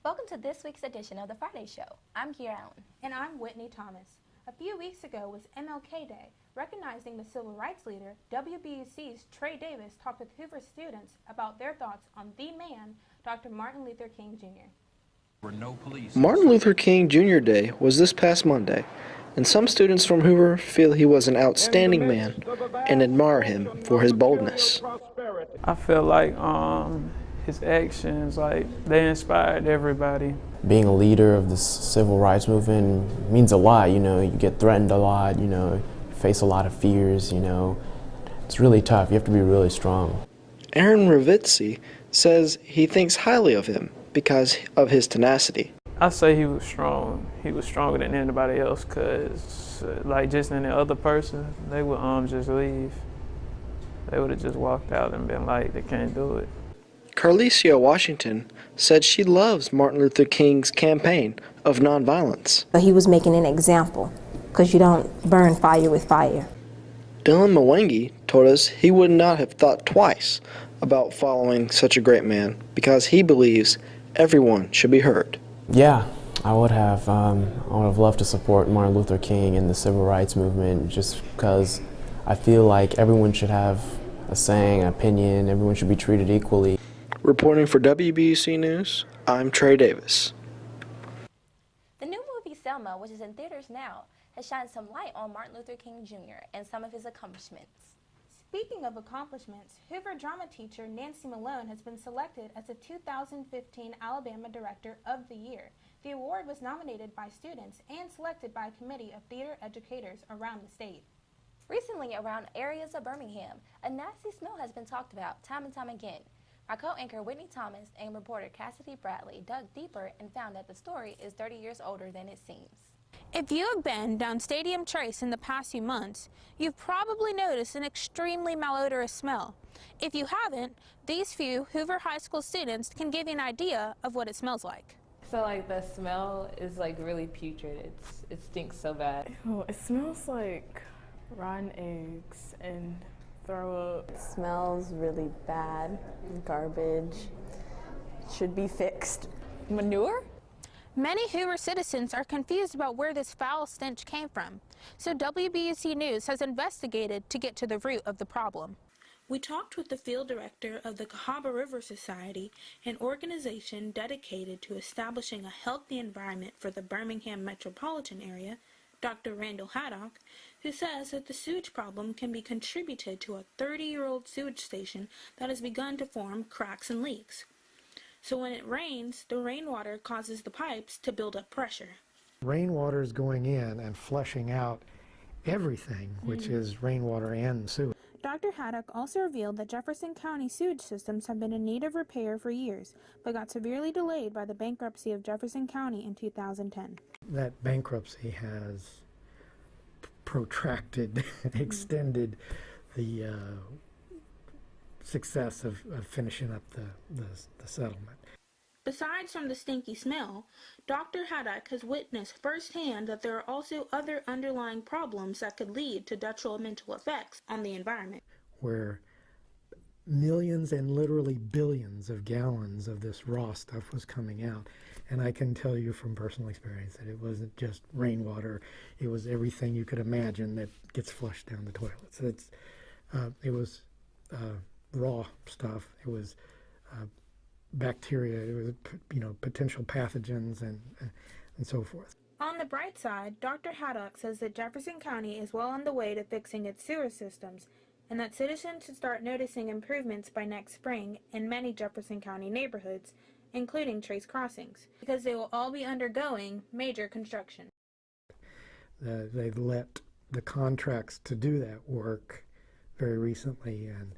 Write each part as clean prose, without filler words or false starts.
Welcome to this week's edition of The Friday Show. I'm Kiera Allen. And I'm Whitney Thomas. A few weeks ago was MLK Day. Recognizing the civil rights leader, WBUC's Trey Davis talked with Hoover students about their thoughts on the man, Dr. Martin Luther King Jr. Martin Luther King Jr. Day was this past Monday, and some students from Hoover feel he was an outstanding man and admire him for his boldness. I feel like his actions, they inspired everybody. Being a leader of the civil rights movement means a lot, you get threatened a lot, you face a lot of fears, It's really tough. You have to be really strong. Aaron Ravitzi says he thinks highly of him because of his tenacity. I say he was strong. He was stronger than anybody else because, just any other person, they would just leave. They would have just walked out and been like, they can't do it. Carlicia Washington said she loves Martin Luther King's campaign of nonviolence. He was making an example, because you don't burn fire with fire. Dylan Mwangi told us he would not have thought twice about following such a great man because he believes everyone should be heard. Yeah, I would have loved to support Martin Luther King and the civil rights movement just because I feel like everyone should have a saying, an opinion, everyone should be treated equally. Reporting for WBUC News, I'm Trey Davis. The new movie Selma, which is in theaters now, has shined some light on Martin Luther King Jr. and some of his accomplishments. Speaking of accomplishments, Hoover drama teacher Nancy Malone has been selected as the 2015 Alabama Director of the Year. The award was nominated by students and selected by a committee of theater educators around the state. Recently, around areas of Birmingham, a nasty smell has been talked about time and time again. My co-anchor Whitney Thomas and reporter Cassidy Bradley dug deeper and found that the story is 30 years older than it seems. If you have been down Stadium Trace in the past few months, you've probably noticed an extremely malodorous smell. If you haven't, these few Hoover High School students can give you an idea of what it smells like. So the smell is really putrid. It stinks so bad. Oh, it smells like rotten eggs and throw up. It smells really bad. Garbage. Should be fixed. Manure? Many Hoover citizens are confused about where this foul stench came from, so WBUC News has investigated to get to the root of the problem. We talked with the field director of the Cahaba River Society, an organization dedicated to establishing a healthy environment for the Birmingham metropolitan area, Dr. Randall Haddock, who says that the sewage problem can be contributed to a 30-year-old sewage station that has begun to form cracks and leaks. So when it rains, the rainwater causes the pipes to build up pressure. Rainwater is going in and flushing out everything, which is rainwater and sewage. Dr. Haddock also revealed that Jefferson County sewage systems have been in need of repair for years, but got severely delayed by the bankruptcy of Jefferson County in 2010. That bankruptcy has protracted, extended the success of finishing up the settlement. Besides from the stinky smell, Dr. Haddock has witnessed firsthand that there are also other underlying problems that could lead to detrimental effects on the environment. Where millions and literally billions of gallons of this raw stuff was coming out. And I can tell you from personal experience that it wasn't just rainwater, it was everything you could imagine that gets flushed down the toilet. So it was raw stuff, it was bacteria, it was potential pathogens and so forth. On the bright side, Dr. Haddock says that Jefferson County is well on the way to fixing its sewer systems, and that citizens should start noticing improvements by next spring in many Jefferson County neighborhoods, including Trace Crossings, because they will all be undergoing major construction. They've let the contracts to do that work very recently and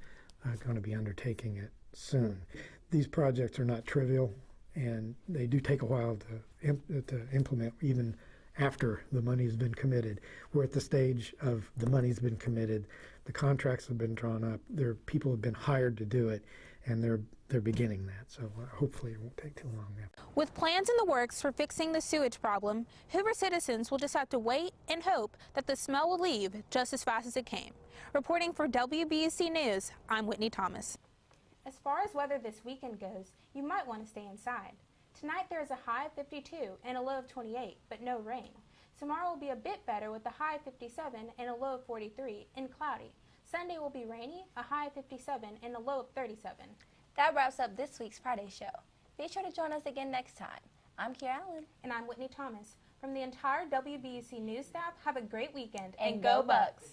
are going to be undertaking it soon. These projects are not trivial, and they do take a while to implement even after the money's been committed. We're at the stage of the money's been committed, the contracts have been drawn up, people have been hired to do it, and they're beginning that, so hopefully it won't take too long now. With plans in the works for fixing the sewage problem, Hoover citizens will just have to wait and hope that the smell will leave just as fast as it came. Reporting for WBUC News, I'm Whitney Thomas. As far as weather this weekend goes, you might want to stay inside. Tonight there is a high of 52 and a low of 28, but no rain. Tomorrow will be a bit better with a high of 57 and a low of 43 and cloudy. Sunday will be rainy, a high of 57 and a low of 37. That wraps up this week's Friday show. Be sure to join us again next time. I'm Kiera Allen. And I'm Whitney Thomas. From the entire WBUC News staff, have a great weekend And go Bucks!